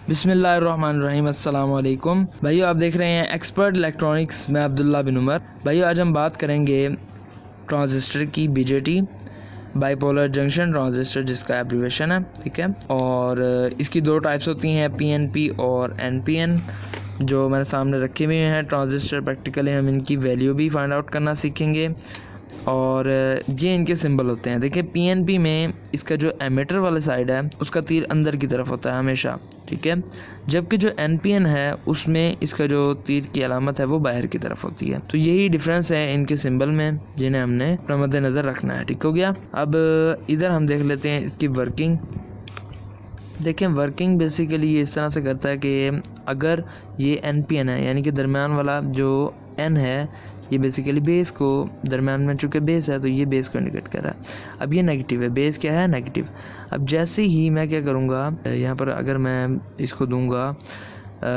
बिस्मिल्लाहिर्रहमानिर्रहीम। अस्सलाम वालेकुम भाइयों, आप देख रहे हैं एक्सपर्ट इलेक्ट्रॉनिक्स। मैं अब्दुल्ला बिन उमर। भाइयों, आज हम बात करेंगे ट्रांजिस्टर की, बीजेटी बाइपोलर जंक्शन ट्रांजिस्टर जिसका एब्रीवेशन है, ठीक है। और इसकी दो टाइप्स होती हैं, पीएनपी और एनपीएन, जो मेरे सामने रखे हुए हैं ट्रांजिस्टर। प्रैक्टिकली हम इनकी वैल्यू भी फाइंड आउट करना सीखेंगे और ये इनके सिंबल होते हैं। देखिए, पीएनपी में इसका जो एमीटर वाला साइड है उसका तीर अंदर की तरफ होता है हमेशा, ठीक है। जबकि जो एनपीएन है उसमें इसका जो तीर की अलामत है वो बाहर की तरफ होती है। तो यही डिफरेंस है इनके सिंबल में, जिन्हें हमने अपना मद्देनज़र रखना है, ठीक हो गया। अब इधर हम देख लेते हैं इसकी वर्किंग। देखें, वर्किंग बेसिकली ये इस तरह से करता है कि अगर ये एनपीएन है, यानी कि दरमियान वाला जो एन है, ये बेसिकली बेस को, दरमियान में चूँकि बेस है तो ये बेस को इंडिकेट कर रहा है। अब ये नेगेटिव है, बेस क्या है, नेगेटिव। अब जैसे ही मैं क्या करूँगा, यहाँ पर अगर मैं इसको दूंगा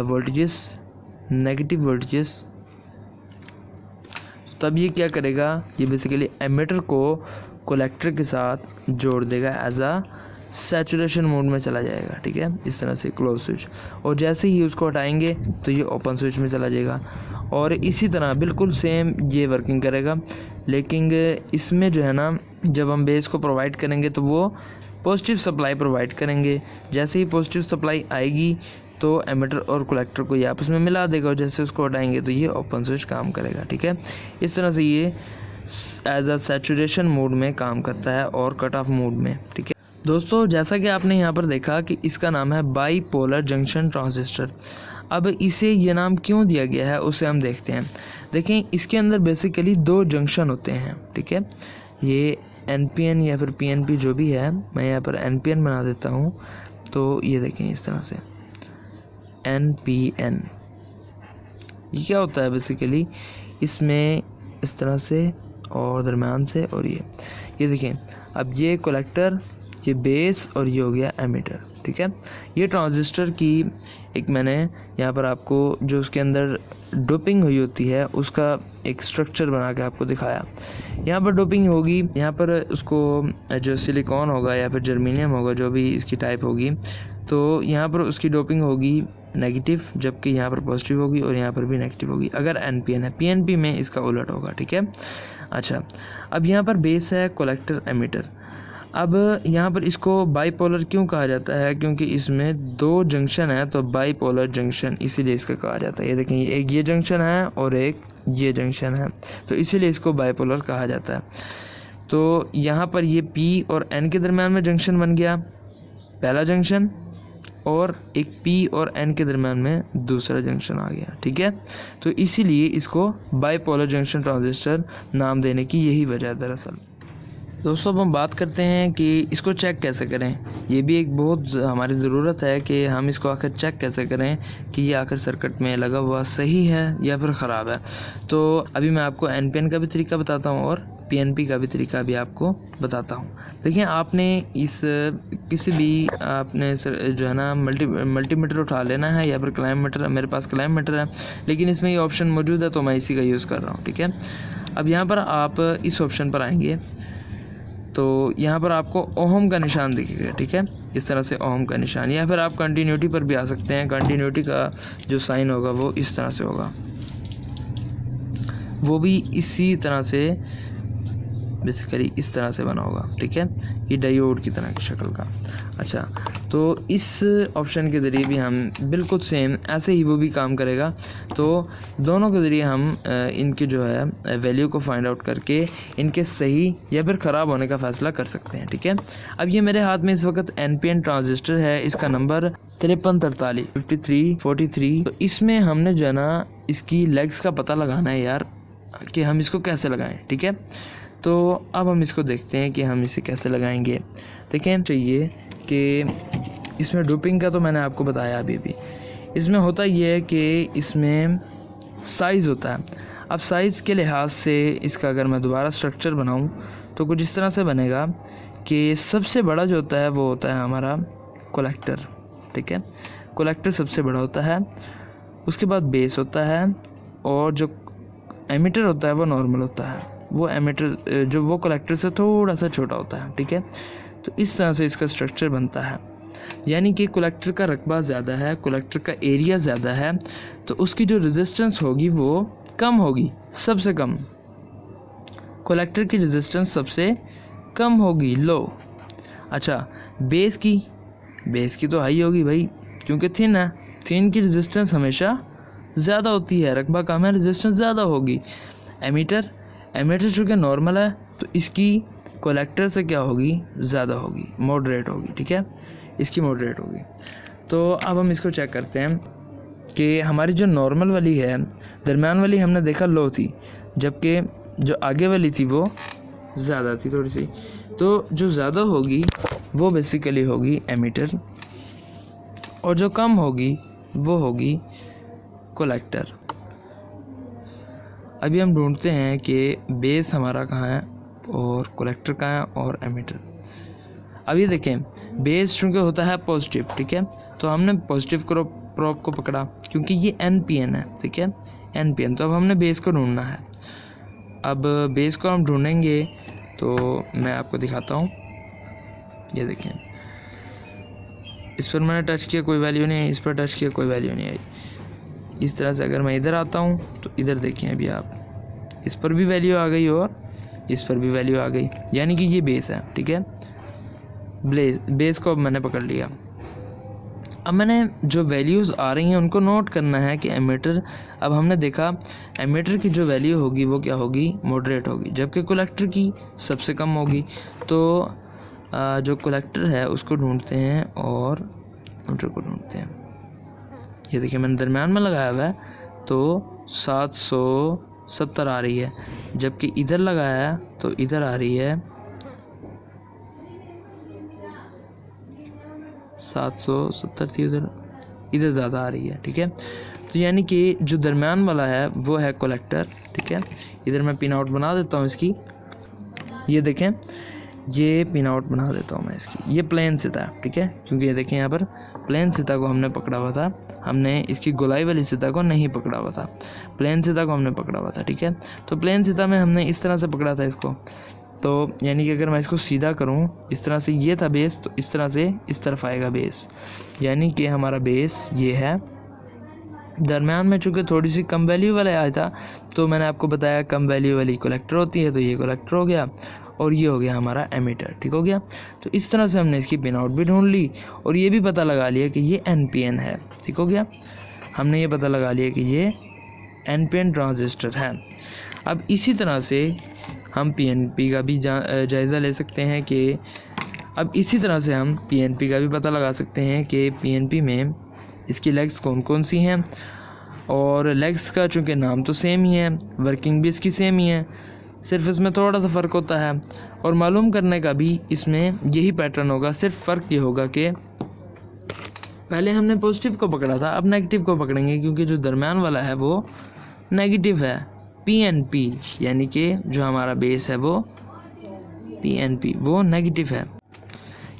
वोल्टेजेस, नेगेटिव वोल्टेजेस, तब ये क्या करेगा, ये बेसिकली एमीटर को कलेक्टर के साथ जोड़ देगा, एज आ सैचुरेशन मोड में चला जाएगा, ठीक है, इस तरह से क्लोज स्विच। और जैसे ही उसको हटाएंगे तो ये ओपन स्विच में चला जाएगा। और इसी तरह बिल्कुल सेम ये वर्किंग करेगा। लेकिन इसमें जो है ना, जब हम बेस को प्रोवाइड करेंगे तो वो पॉजिटिव सप्लाई प्रोवाइड करेंगे। जैसे ही पॉजिटिव सप्लाई आएगी तो एमीटर और कलेक्टर को ये आपस में मिला देगा, और जैसे उसको हटाएंगे तो ये ओपन स्विच काम करेगा, ठीक है। इस तरह से ये एज अ सैचुरेशन मोड में काम करता है और कट ऑफ मोड में, ठीक है। दोस्तों, जैसा कि आपने यहाँ पर देखा कि इसका नाम है बाईपोलर जंक्शन ट्रांजिस्टर। अब इसे ये नाम क्यों दिया गया है उसे हम देखते हैं। देखें, इसके अंदर बेसिकली दो जंक्शन होते हैं, ठीक है। ये एनपीएन या फिर पीएनपी जो भी है, मैं यहाँ पर एनपीएन बना देता हूँ। तो ये देखें इस तरह से एनपीएन, ये क्या होता है बेसिकली, इसमें इस तरह से और दरम्यान से, और ये देखें। अब ये कलेक्टर, ये बेस, और ये हो गया एमीटर, ठीक है। ये ट्रांजिस्टर की एक मैंने यहाँ पर आपको जो उसके अंदर डोपिंग हुई होती है उसका एक स्ट्रक्चर बना के आपको दिखाया। यहाँ पर डोपिंग होगी, यहाँ पर उसको जो सिलिकॉन होगा या फिर जर्मीनियम होगा, जो भी इसकी टाइप होगी, तो यहाँ पर उसकी डोपिंग होगी नेगेटिव, जबकि यहाँ पर पॉजिटिव होगी और यहाँ पर भी नेगेटिव होगी अगर एनपीएन है। पीएनपी में इसका उलट होगा, ठीक है। अच्छा, अब यहाँ पर बेस है, कलेक्टर, एमीटर। अब यहाँ पर इसको बाईपोलर क्यों कहा जाता है, क्योंकि इसमें दो जंक्शन है, तो बाईपोलर जंक्शन इसीलिए इसका कहा जाता है। ये देखें, एक ये जंक्शन है और एक ये जंक्शन है, तो इसीलिए इसको बाईपोलर कहा जाता है। तो यहाँ पर ये P और N के दरम्यान में जंक्शन बन गया, पहला जंक्शन, और एक P और N के दरम्यान में दूसरा जंक्शन आ गया, ठीक है। तो इसीलिए इसको बाईपोलर जंक्शन ट्रांजिस्टर नाम देने की यही वजह है दरअसल। दोस्तों, अब हम बात करते हैं कि इसको चेक कैसे करें। ये भी एक बहुत हमारी ज़रूरत है कि हम इसको आखिर चेक कैसे करें कि ये आखिर सर्किट में लगा हुआ सही है या फिर ख़राब है। तो अभी मैं आपको एनपीएन का भी तरीका बताता हूँ और पीएनपी का भी तरीका भी आपको बताता हूँ। देखिए, आपने इस किसी भी आपने जो है ना मल्टीमीटर उठा लेना है या फिर क्लाइम मीटर। मेरे पास क्लाइम मीटर है, लेकिन इसमें ये ऑप्शन मौजूद है तो मैं इसी का यूज़ कर रहा हूँ, ठीक है। अब यहाँ पर आप इस ऑप्शन पर आएंगे तो यहाँ पर आपको ओहम का निशान दिखेगा, ठीक है, इस तरह से ओहम का निशान, या फिर आप कंटिन्यूटी पर भी आ सकते हैं। कंटिन्यूटी का जो साइन होगा वो इस तरह से होगा, वो भी इसी तरह से बेसिकली इस तरह से बना होगा, ठीक है, ये डायोड की तरह की शक्ल का। अच्छा, तो इस ऑप्शन के ज़रिए भी हम बिल्कुल सेम ऐसे ही वो भी काम करेगा। तो दोनों के ज़रिए हम इनके जो है वैल्यू को फाइंड आउट करके इनके सही या फिर ख़राब होने का फ़ैसला कर सकते हैं, ठीक है। अब ये मेरे हाथ में इस वक्त एनपीएन ट्रांजिस्टर है, इसका नंबर 5343 5343। तो इसमें हमने जो है ना इसकी लेग्स का पता लगाना है यार, कि हम इसको कैसे लगाएं, ठीक है। तो अब हम इसको देखते हैं कि हम इसे कैसे लगाएंगे। देखें, चाहिए कि इसमें डोपिंग का तो मैंने आपको बताया अभी भी। इसमें होता ये है कि इसमें साइज़ होता है। अब साइज़ के लिहाज से इसका अगर मैं दोबारा स्ट्रक्चर बनाऊं तो कुछ इस तरह से बनेगा कि सबसे बड़ा जो होता है वो होता है हमारा कलेक्टर, ठीक है। कलेक्टर सबसे बड़ा होता है, उसके बाद बेस होता है, और जो एमीटर होता है वो नॉर्मल होता है। वो एमीटर जो वो कलेक्टर से थोड़ा सा छोटा होता है, ठीक है। तो इस तरह से इसका स्ट्रक्चर बनता है। यानी कि कलेक्टर का रकबा ज़्यादा है, कलेक्टर का एरिया ज़्यादा है, तो उसकी जो रेजिस्टेंस होगी वो कम होगी, सबसे कम। कलेक्टर की रेजिस्टेंस सबसे कम होगी, लो। अच्छा, बेस की तो हाई होगी भाई, क्योंकि थिन है, थिन की रेजिस्टेंस हमेशा ज़्यादा होती है, रकबा कम है, रेजिस्टेंस ज़्यादा होगी। एमीटर चूँकि नॉर्मल है तो इसकी कलेक्टर से क्या होगी, ज़्यादा होगी, मॉडरेट होगी, ठीक है, इसकी मॉडरेट होगी। तो अब हम इसको चेक करते हैं कि हमारी जो नॉर्मल वाली है, दरमियान वाली हमने देखा लो थी, जबकि जो आगे वाली थी वो ज़्यादा थी थोड़ी सी। तो जो ज़्यादा होगी वो बेसिकली होगी एमीटर, और जो कम होगी वो होगी कलेक्टर। अभी हम ढूंढते हैं कि बेस हमारा कहाँ है और कलेक्टर कहाँ है और एमीटर। अभी देखें, बेस चूँकि होता है पॉजिटिव, ठीक है, तो हमने पॉजिटिव प्रोब को पकड़ा क्योंकि ये NPN है, ठीक है, NPN। तो अब हमने बेस को ढूंढना है। अब बेस को हम ढूंढेंगे तो मैं आपको दिखाता हूँ। ये देखें, इस पर मैंने टच किया, कोई वैल्यू नहीं आई, इस पर टच किया, कोई वैल्यू नहीं आई। इस तरह से अगर मैं इधर आता हूँ तो इधर देखें, अभी आप, इस पर भी वैल्यू आ गई और इस पर भी वैल्यू आ गई, यानी कि ये बेस है, ठीक है। बेस को अब मैंने पकड़ लिया। अब मैंने जो वैल्यूज़ आ रही हैं उनको नोट करना है कि एमीटर, अब हमने देखा एमीटर की जो वैल्यू होगी वो क्या होगी, मॉडरेट होगी, जबकि कलेक्टर की सबसे कम होगी। तो जो कलेक्टर है उसको ढूंढते हैं और एमीटर को ढूंढते हैं। ये देखिए, मैंने दरम्यान में लगाया हुआ है तो 770 आ रही है, जबकि इधर लगाया है तो इधर आ रही है 770 थी, इधर ज़्यादा आ रही है, ठीक है। तो यानी कि जो दरम्यान वाला है वो है कलेक्टर, ठीक है। इधर मैं पिन आउट बना देता हूँ इसकी, ये देखें, ये पिन आउट बना देता हूँ मैं इसकी। ये प्लेन सिता है, ठीक है, क्योंकि ये देखें यहाँ पर प्लेन सिता को हमने पकड़ा हुआ था, हमने इसकी गोलाई वाली सिता को नहीं पकड़ा हुआ था, प्लेन सिता को हमने पकड़ा हुआ था, ठीक है। तो प्लेन सिता में हमने इस तरह से पकड़ा था इसको, तो यानी कि अगर मैं इसको सीधा करूं, इस तरह से ये था बेस, तो इस तरह से इस तरफ आएगा बेस, यानी कि हमारा बेस ये है। दरम्यान में चूँकि थोड़ी सी कम वैल्यू वाला आया था, तो मैंने आपको बताया कम वैल्यू वाली कलेक्टर होती है, तो ये कलेक्टर हो गया और ये हो गया हमारा एमीटर, ठीक हो गया। तो इस तरह से हमने इसकी पिन आउट भी ढूंढ ली और ये भी पता लगा लिया कि ये NPN है, ठीक हो गया। हमने ये पता लगा लिया कि ये NPN ट्रांजिस्टर है। अब इसी तरह से हम PNP का भी जायज़ा ले सकते हैं कि अब इसी तरह से हम PNP का भी पता लगा सकते हैं कि PNP में इसकी लेग्स कौन कौन सी हैं, और लेग्स का चूँकि नाम तो सेम ही है, वर्किंग भी इसकी सेम ही है, सिर्फ इसमें थोड़ा सा फ़र्क होता है। और मालूम करने का भी इसमें यही पैटर्न होगा, सिर्फ फ़र्क ये होगा कि पहले हमने पॉजिटिव को पकड़ा था, अब नेगेटिव को पकड़ेंगे, क्योंकि जो दरम्यान वाला है वो नेगेटिव है, PNP, यानी कि जो हमारा बेस है वो PNP, वो नेगेटिव है।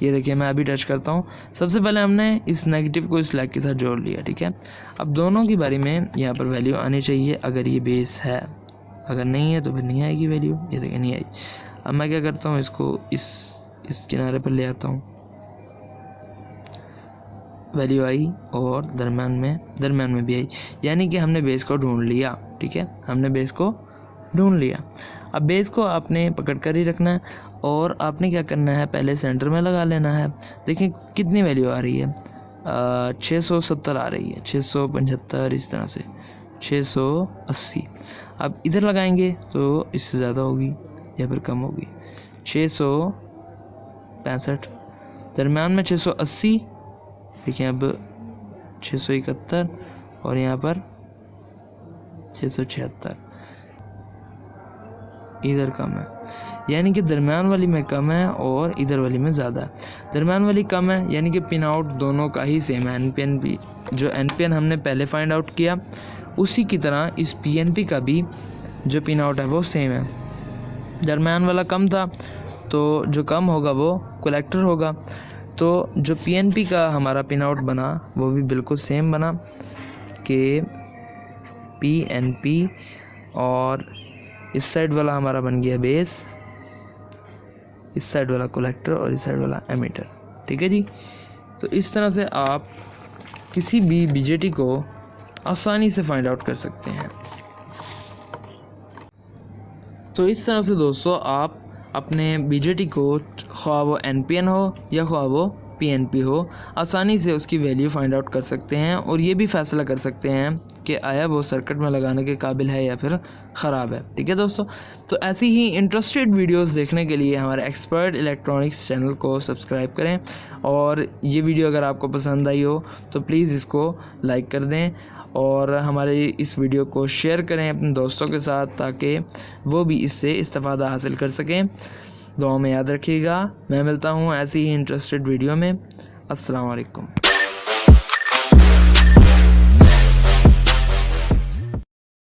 ये देखिए, मैं अभी टच करता हूँ। सबसे पहले हमने इस नेगेटिव को इस लेग के साथ जोड़ लिया, ठीक है। अब दोनों की बारी में यहाँ पर वैल्यू आनी चाहिए अगर ये बेस है, अगर नहीं है तो फिर नहीं आएगी वैल्यू। ये देखिए, नहीं आई। अब मैं क्या करता हूँ, इसको इस किनारे पर ले आता हूँ, वैल्यू आई, और दरम्यान में भी आई, यानी कि हमने बेस को ढूंढ लिया, ठीक है, हमने बेस को ढूंढ लिया। अब बेस को आपने पकड़ कर ही रखना है और आपने क्या करना है, पहले सेंटर में लगा लेना है। देखिए कितनी वैल्यू आ रही है, 670 आ रही है, 675, इस तरह से 680। अब इधर लगाएंगे तो इससे ज़्यादा होगी या फिर कम होगी, 665, दरम्यान में 680, देखिए अब 671 और यहाँ पर 676, इधर कम है, यानी कि दरम्यान वाली में कम है और इधर वाली में ज़्यादा है। दरम्यान वाली कम है यानी कि पिन आउट दोनों का ही सेम है, NPN भी, जो NPN हमने पहले फाइंड आउट किया उसी की तरह इस PNP का भी जो पिन आउट है वो सेम है। दरम्यान वाला कम था तो जो कम होगा वो कलेक्टर होगा, तो जो PNP का हमारा पिन आउट बना वो भी बिल्कुल सेम बना कि PNP, और इस साइड वाला हमारा बन गया बेस, इस साइड वाला कलेक्टर और इस साइड वाला एमीटर, ठीक है जी। तो इस तरह से आप किसी भी बीजेटी को आसानी से फाइंड आउट कर सकते हैं। तो इस तरह से दोस्तों आप अपने बीजेटी को, ख्वाह वो एनपीएन हो या ख्वाह वो पीएनपी हो, आसानी से उसकी वैल्यू फाइंड आउट कर सकते हैं और ये भी फैसला कर सकते हैं कि आया वो सर्किट में लगाने के काबिल है या फिर ख़राब है। ठीक है दोस्तों, तो ऐसी ही इंटरेस्टेड वीडियोस देखने के लिए हमारे एक्सपर्ट इलेक्ट्रॉनिक्स चैनल को सब्सक्राइब करें, और ये वीडियो अगर आपको पसंद आई हो तो प्लीज़ इसको लाइक कर दें और हमारे इस वीडियो को शेयर करें अपने दोस्तों के साथ, ताकि वो भी इससे इस्तेफ़ादा हासिल कर सकें। दुआ में याद रखिएगा। मैं मिलता हूँ ऐसी ही इंटरेस्टेड वीडियो में। अस्सलाम वालेकुम।